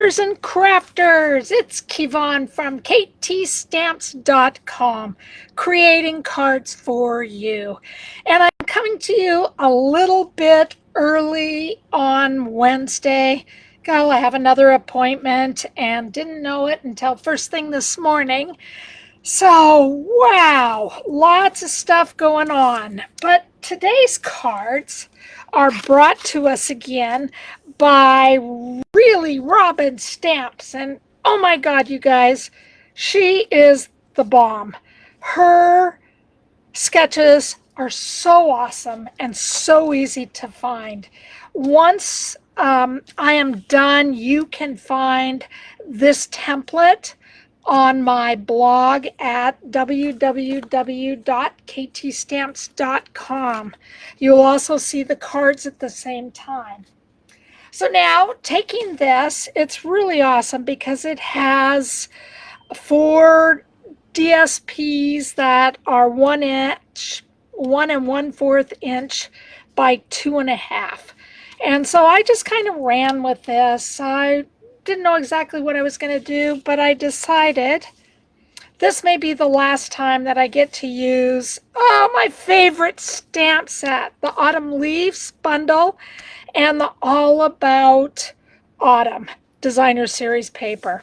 And crafters, it's Kevon from ktstamps.com, creating cards for you. And I'm coming to you a little bit early on Wednesday. Go, I have another appointment and didn't know it until first thing this morning. So, wow, lots of stuff going on. But today's cards are brought to us again by really Robin Stamps. And oh my God, you guys, she is the bomb. Her sketches are so awesome and so easy to find. Once I am done, you can find this template on my blog at www.ktstamps.com. You'll also see the cards at the same time. So now, taking this, it's really awesome because it has 4 DSPs that are 1 inch, 1 1/4 inch by 2.5. And so I just kind of ran with this. I didn't know exactly what I was going to do, but I decided this may be the last time that I get to use my favorite stamp set, the Autumn Leaves bundle and the All About Autumn Designer Series paper.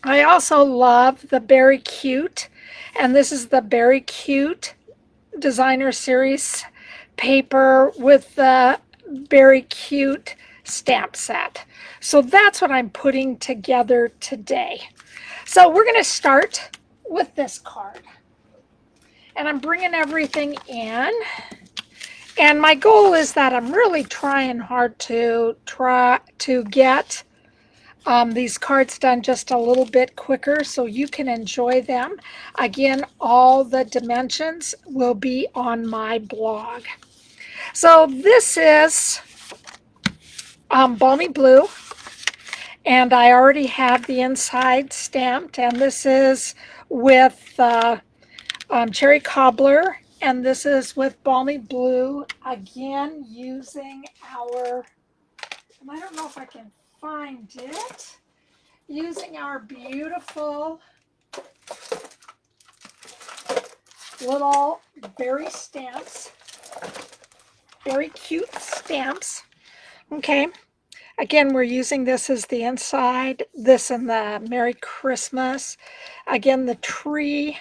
I also love the Beary Cute, and this is the Beary Cute Designer Series paper with the Beary Cute stamp set. So that's what I'm putting together today. So we're going to start with this card. And I'm bringing everything in. And my goal is that I'm really trying hard to get these cards done just a little bit quicker so you can enjoy them. Again, all the dimensions will be on my blog. So this is Balmy Blue, and I already have the inside stamped, and this is with Cherry Cobbler, and this is with Balmy Blue, again using our, and I don't know if I can find it, using our beautiful little Beary stamps, Beary Cute stamps. Okay, again, we're using this as the inside, this and the Merry Christmas, again the tree,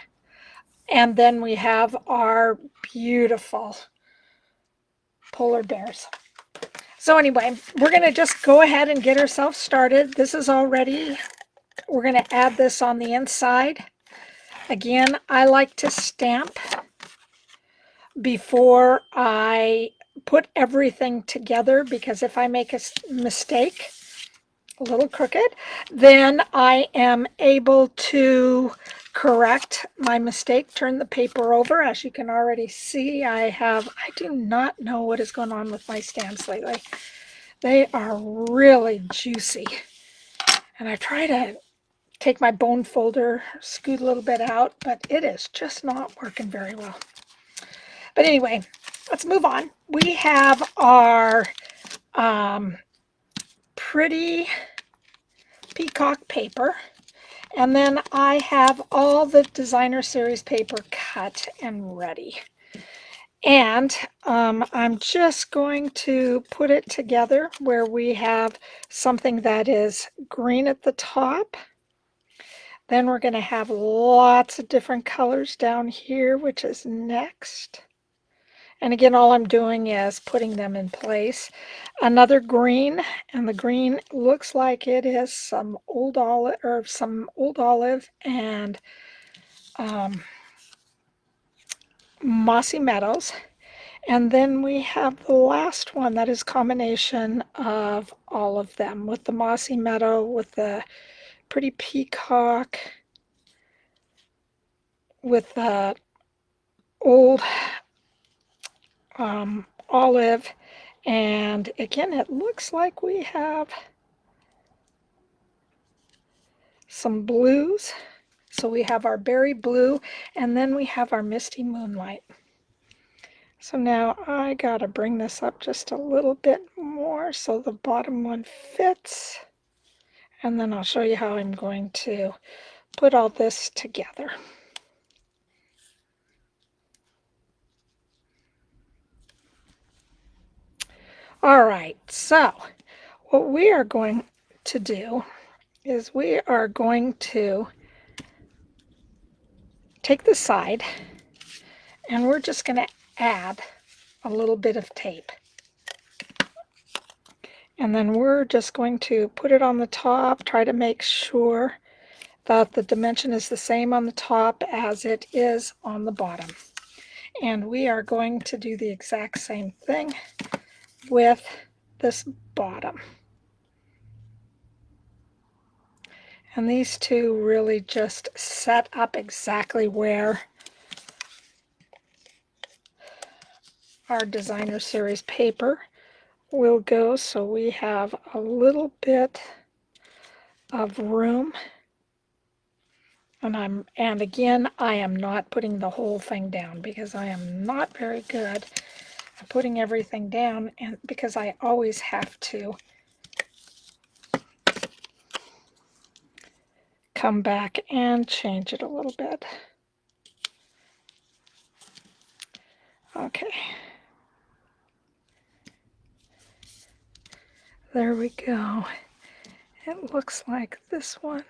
and then we have our beautiful polar bears. So anyway, we're going to just go ahead and get ourselves started. This is already, we're going to add this on the inside. Again, I like to stamp before I put everything together, because if I make a mistake, a little crooked, then I am able to correct my mistake, turn the paper over. As you can already see, I do not know what is going on with my stamps lately. They are really juicy. And I try to take my bone folder, scoot a little bit out, but it is just not working very well. But anyway, let's move on. We have our pretty Peacock paper. And then I have all the Designer Series paper cut and ready. And I'm just going to put it together where we have something that is green at the top. Then we're going to have lots of different colors down here, which is next. And again, all I'm doing is putting them in place. Another green, and the green looks like it is some old olive and mossy meadows. And then we have the last one that is a combination of all of them, with the mossy meadow, with the pretty peacock, with the old olive, and again it looks like we have some blues. So we have our berry blue, and then we have our misty moonlight. So now I gotta bring this up just a little bit more so the bottom one fits. And then I'll show you how I'm going to put all this together. All right, so what we are going to do is we are going to take the side and we're just going to add a little bit of tape. And then we're just going to put it on the top, try to make sure that the dimension is the same on the top as it is on the bottom. And we are going to do the exact same thing with this bottom. And these two really just set up exactly where our designer series paper will go, so we have a little bit of room. And again, I am not putting the whole thing down because I am not very good at putting everything down, and because I always have to come back and change it a little bit. Okay. There we go. It looks like this one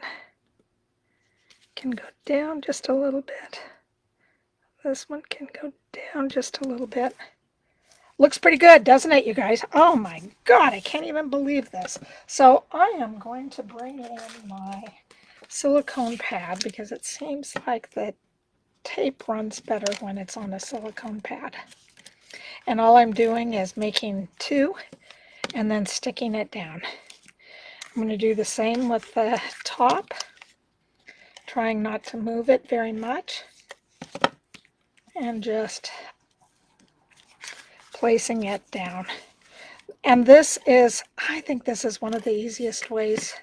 can go down just a little bit. This one can go down just a little bit. Looks pretty good, doesn't it, you guys? Oh my God, I can't even believe this. So I am going to bring in my silicone pad because it seems like the tape runs better when it's on a silicone pad. And all I'm doing is making two and then sticking it down. I'm going to do the same with the top, trying not to move it very much, and just placing it down. And this is, I think this is one of the easiest ways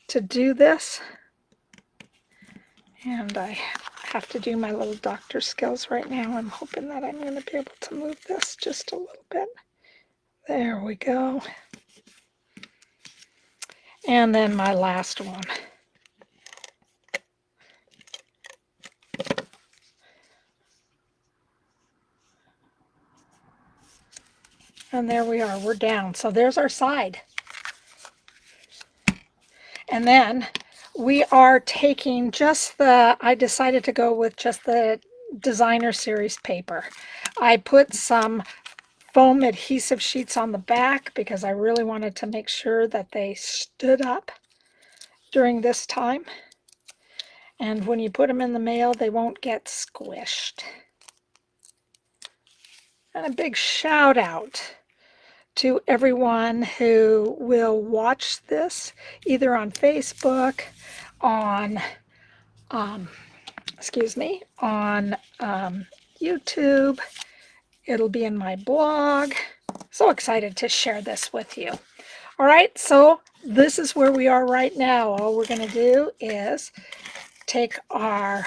to do this. And I have to do my little doctor skills right now. I'm hoping that I'm going to be able to move this just a little bit. There we go. And then my last one. And there we are, we're down. So there's our side. And then we are taking just the, I decided to go with just the designer series paper. I put some foam adhesive sheets on the back because I really wanted to make sure that they stood up during this time. And when you put them in the mail, they won't get squished. And a big shout out to everyone who will watch this, either on Facebook, on, on YouTube. It'll be in my blog. So excited to share this with you. All right, so this is where we are right now. All we're going to do is take our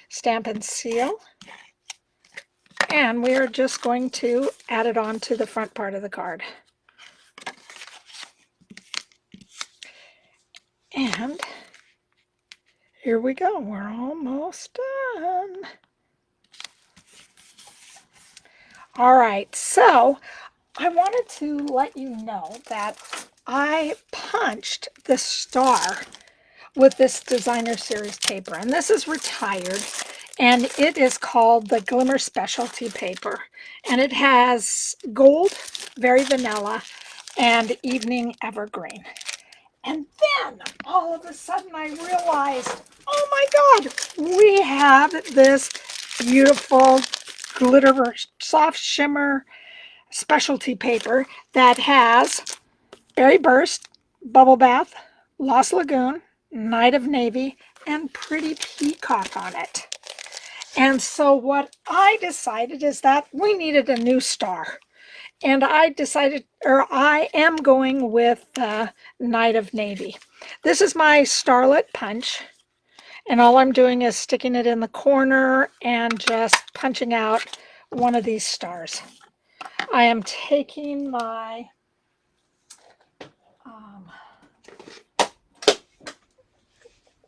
Stampin' seal, and we are just going to add it on to the front part of the card. And here we go. We're almost done. All right, so I wanted to let you know that I punched the star with this designer series paper, and this is retired, and it is called the Glimmer Specialty paper, and it has gold, very vanilla, and evening evergreen. And then all of a sudden I realized, oh my God, we have this beautiful glitter soft shimmer specialty paper that has Berry Burst, Bubble Bath, Lost Lagoon, Night of Navy, and Pretty Peacock on it. And so what I decided is that we needed a new star. And I decided, or I am going with Night of Navy. This is my Starlit punch. And all I'm doing is sticking it in the corner and just punching out one of these stars. I am taking my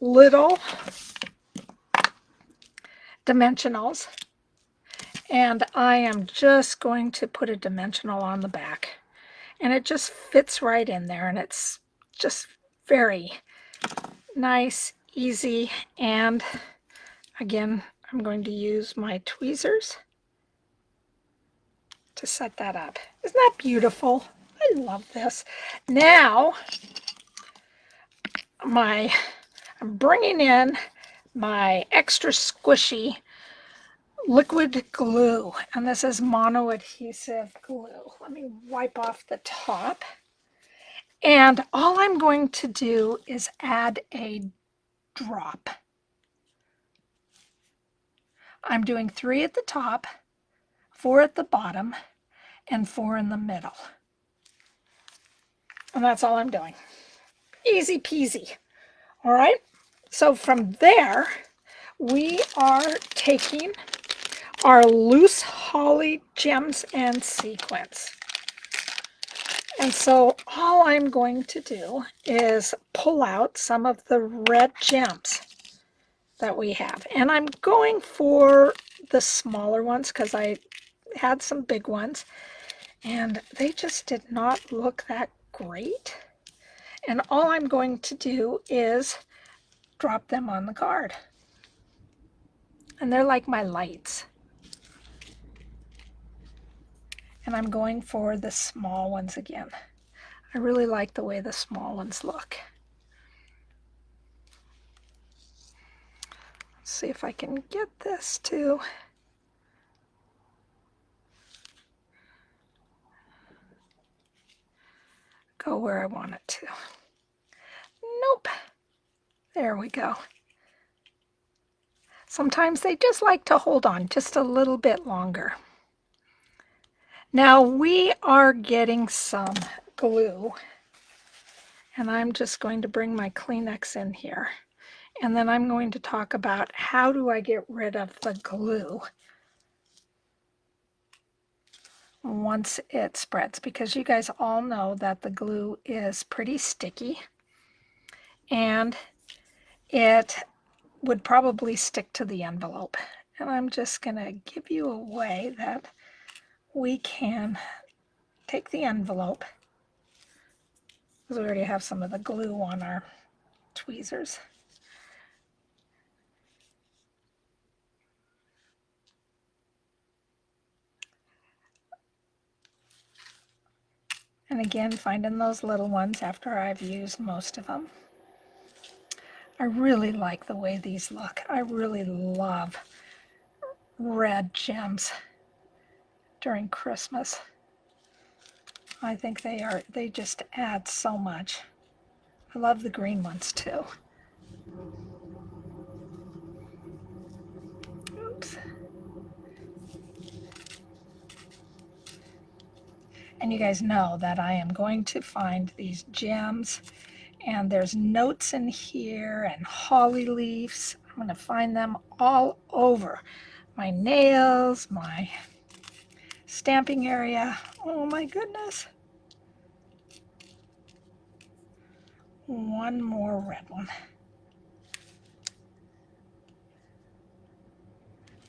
little dimensionals, and I am just going to put a dimensional on the back, and it just fits right in there, and it's just very nice, easy. And again, I'm going to use my tweezers to set that up. Isn't that beautiful? I love this. Now I'm bringing in my extra squishy liquid glue, and this is mono adhesive glue. Let me wipe off the top, and all I'm going to do is add a drop. I'm doing 3 at the top, 4 at the bottom, and 4 in the middle, and that's all I'm doing. Easy peasy. All right, so from there we are taking our loose holly gems and sequins. And so all I'm going to do is pull out some of the red gems that we have. And I'm going for the smaller ones because I had some big ones and they just did not look that great. And all I'm going to do is drop them on the card. And they're like my lights. And I'm going for the small ones again. I really like the way the small ones look. Let's see if I can get this to go where I want it to. Nope. There we go. Sometimes they just like to hold on just a little bit longer. Now we are getting some glue, and I'm just going to bring my Kleenex in here, and then I'm going to talk about how do I get rid of the glue once it spreads, because you guys all know that the glue is pretty sticky and it would probably stick to the envelope. And I'm just going to give you a way that we can take the envelope, because we already have some of the glue on our tweezers. And again, finding those little ones after I've used most of them. I really like the way these look. I really love red gems during Christmas. I think they just add so much. I love the green ones too. Oops. And you guys know that I am going to find these gems, and there's notes in here and holly leaves. I'm going to find them all over my nails, my stamping area. Oh my goodness. One more red one.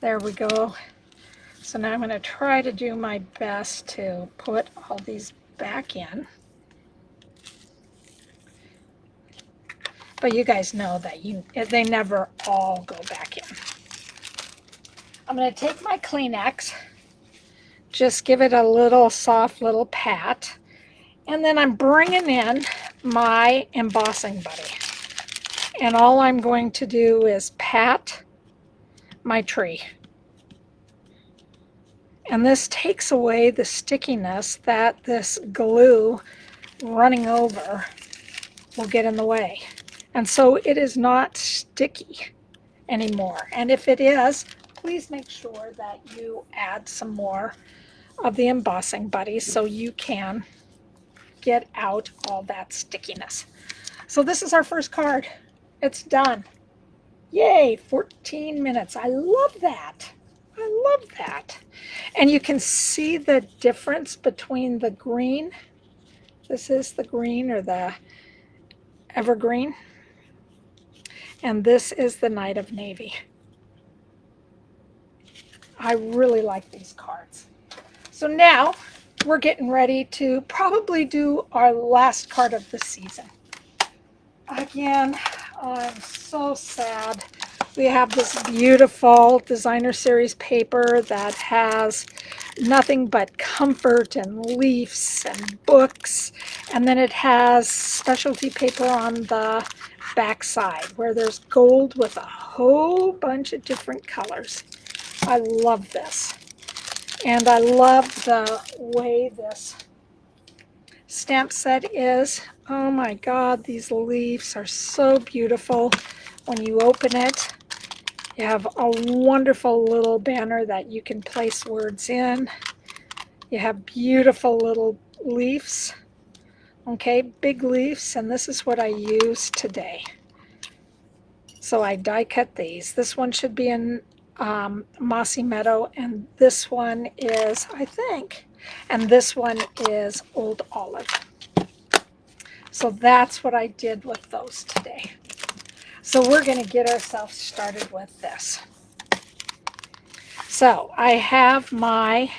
There we go. So now I'm going to try to do my best to put all these back in. But you guys know that they never all go back in. I'm going to take my Kleenex, just give it a little soft little pat, and then I'm bringing in my embossing buddy. And all I'm going to do is pat my tree. And this takes away the stickiness that this glue running over will get in the way. And so it is not sticky anymore. And if it is, please make sure that you add some more of the embossing buddy so you can get out all that stickiness. So this is our first card. It's done. Yay, 14 minutes. I love that. I love that. And you can see the difference between the green. This is the green or the evergreen. And this is the Night of Navy. I really like these cards. So now we're getting ready to probably do our last card of the season. Again, I'm so sad. We have this beautiful designer series paper that has nothing but comfort and leaves and books. And then it has specialty paper on the back side where there's gold with a whole bunch of different colors. I love this. And I love the way this stamp set is. Oh my God, these leaves are so beautiful. When you open it, you have a wonderful little banner that you can place words in. You have beautiful little leaves. Okay, big leaves, and this is what I use today. So I die cut these. This one should be in Mossy Meadow, and this one is, I think, and this one is Old Olive. So that's what I did with those today. So we're going to get ourselves started with this. So I have my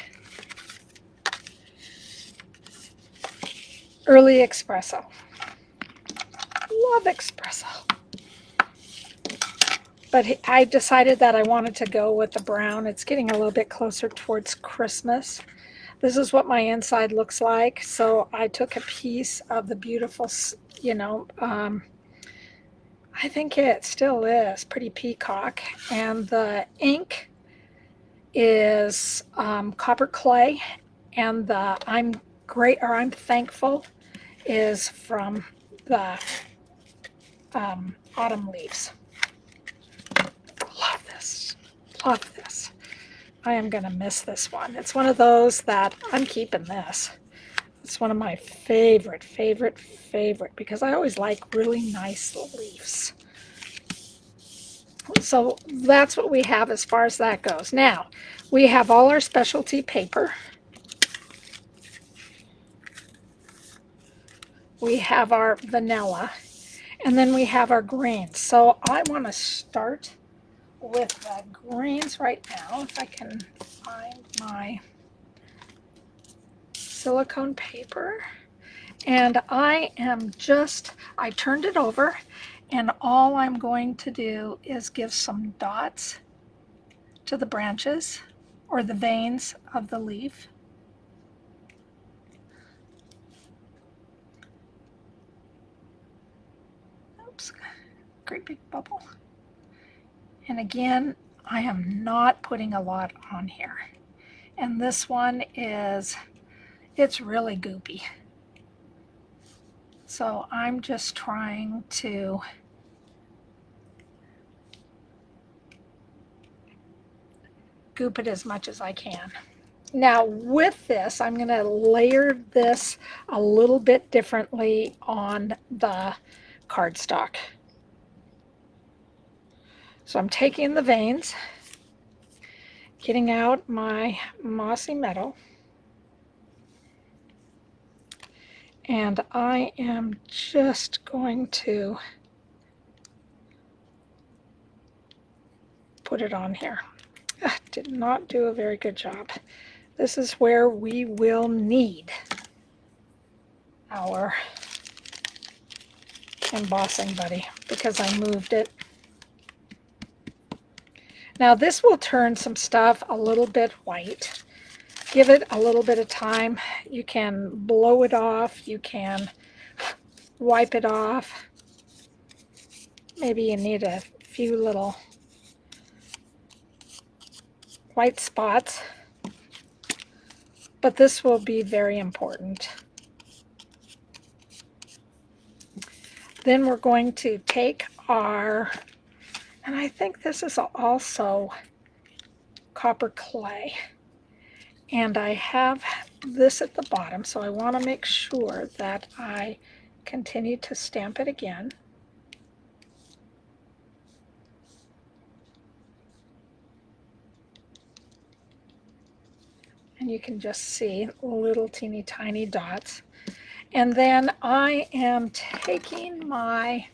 early espresso. Love espresso. But I decided that I wanted to go with the brown. It's getting a little bit closer towards Christmas. This is what my inside looks like. So I took a piece of the beautiful, you know, I think it still is pretty Peacock. And the ink is copper clay. And the I'm thankful is from the autumn leaves. Love this. Love this. I am going to miss this one. It's one of those that I'm keeping this. It's one of my favorite because I always like really nice leaves. So that's what we have as far as that goes. Now, we have all our specialty paper. We have our vanilla. And then we have our greens. So I want to start with the greens right now, if I can find my silicone paper. And I turned it over, and all I'm going to do is give some dots to the branches or the veins of the leaf. Oops, great big bubble. And again, I am not putting a lot on here. And this one it's really goopy. So I'm just trying to goop it as much as I can. Now with this, I'm going to layer this a little bit differently on the cardstock. So I'm taking the veins, getting out my Mossy Meadow, and I am just going to put it on here. Did not do a very good job. This is where we will need our embossing buddy because I moved it. Now this will turn some stuff a little bit white. Give it a little bit of time. You can blow it off. You can wipe it off. Maybe you need a few little white spots. But this will be very important. Then we're going to take our, and I think this is also copper clay. And I have this at the bottom, so I want to make sure that I continue to stamp it again. And you can just see little teeny tiny dots. And then I am taking my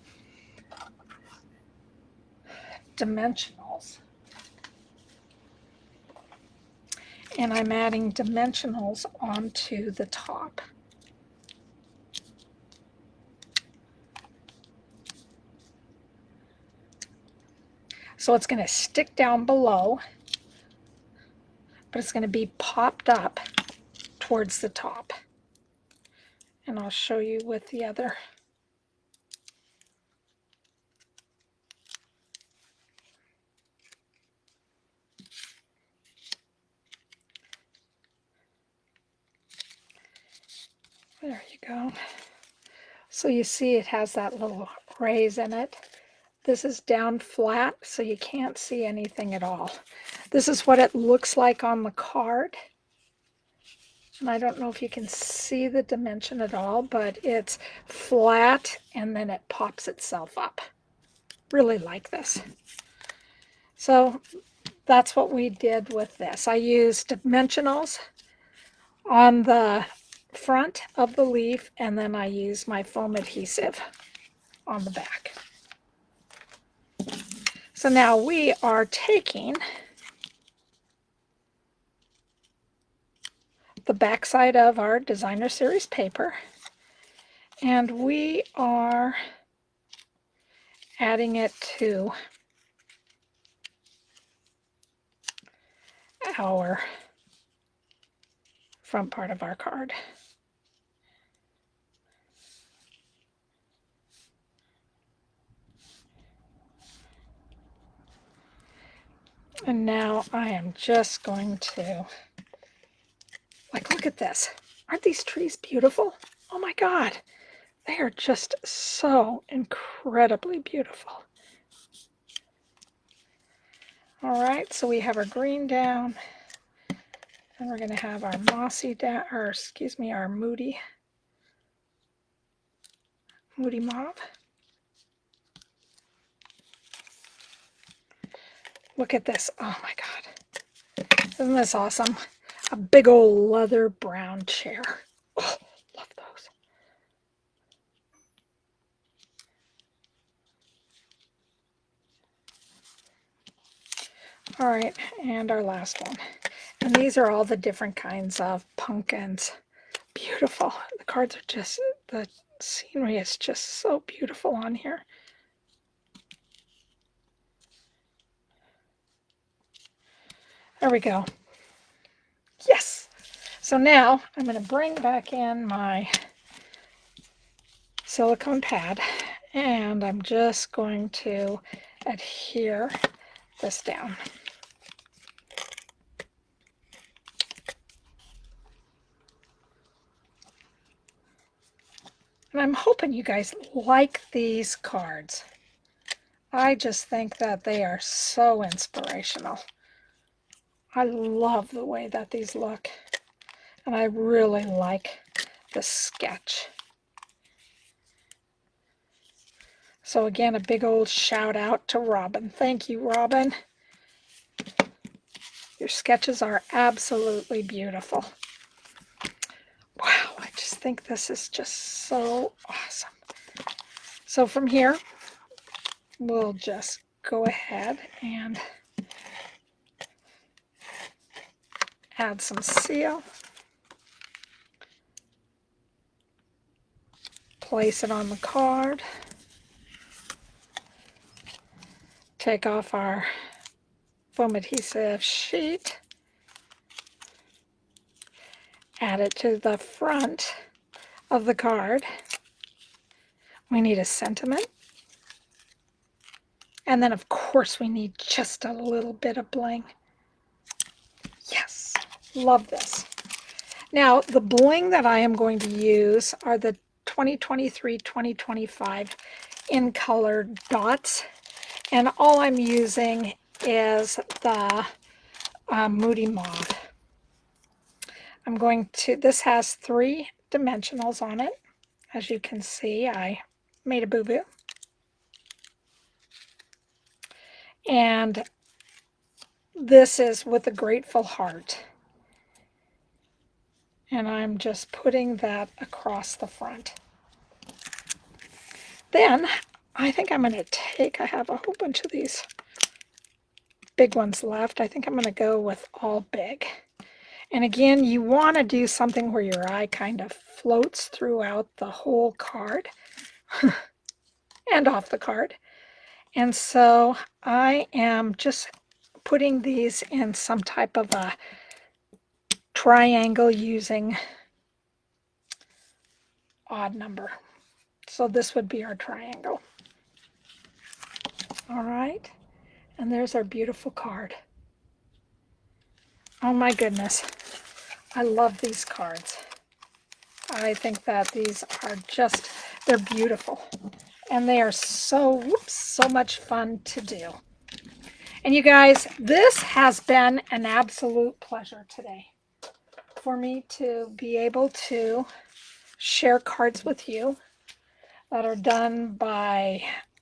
dimensionals. And I'm adding dimensionals onto the top. So it's going to stick down below, but it's going to be popped up towards the top. And I'll show you with the other. There you go. So you see it has that little raise in it. This is down flat, so you can't see anything at all. This is what it looks like on the card. And I don't know if you can see the dimension at all, but it's flat and then it pops itself up. Really like this. So that's what we did with this. I used dimensionals on the front of the leaf, and then I used my foam adhesive on the back. So now we are taking the back side of our designer series paper, and we are adding it to our front part of our card. And now I am just going to, like, look at this. Aren't these trees beautiful? Oh my God. They are just so incredibly beautiful. All right, so we have our green down, and we're going to have our mossy down, or excuse me, our moody mauve. Look at this. Oh my God. Isn't this awesome? A big old leather brown chair. Oh, love those. All right, and our last one. And these are all the different kinds of pumpkins. Beautiful. The cards are just, the scenery is just so beautiful on here. There we go. Yes. So now I'm going to bring back in my silicone pad, and I'm just going to adhere this down. And I'm hoping you guys like these cards. I just think that they are so inspirational. I love the way that these look, and I really like the sketch. So again, a big old shout out to Robin. Thank you, Robin. Your sketches are absolutely beautiful. Wow, I just think this is just so awesome. So from here, we'll just go ahead and add some seal. Place it on the card. Take off our foam adhesive sheet. Add it to the front of the card. We need a sentiment. And then, of course, we need just a little bit of bling. Yes, love this. Now, the bling that I am going to use are the 2023-2025 in color dots. And all I'm using is the Moody Mauve. I'm going to, this has 3 dimensionals on it. As you can see, I made a boo-boo. And this is with a grateful heart. And I'm just putting that across the front. Then I think I'm going to take, I have a whole bunch of these big ones left. I think I'm going to go with all big. And again, you want to do something where your eye kind of floats throughout the whole card and off the card. And so I am just putting these in some type of a triangle using odd number. So this would be our triangle. All right. And there's our beautiful card. Oh my goodness. I love these cards. I think that these are just, they're beautiful. And they are so much fun to do. And you guys, this has been an absolute pleasure today for me to be able to share cards with you that are done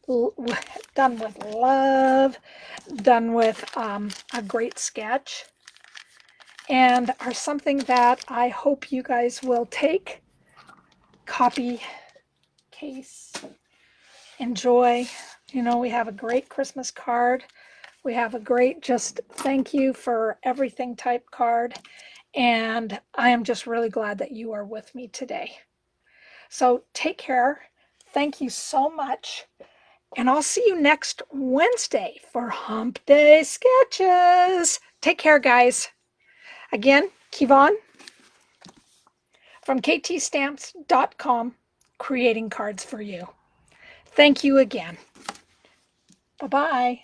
with love, done with a great sketch, and are something that I hope you guys will take, copy, case, enjoy. You know, we have a great Christmas card. We have a great just thank you for everything type card. And I am just really glad that you are with me today. So take care. Thank you so much. And I'll see you next Wednesday for Hump Day Sketches. Take care, guys. Again, Kevon from ktstamps.com, creating cards for you. Thank you again. Bye-bye.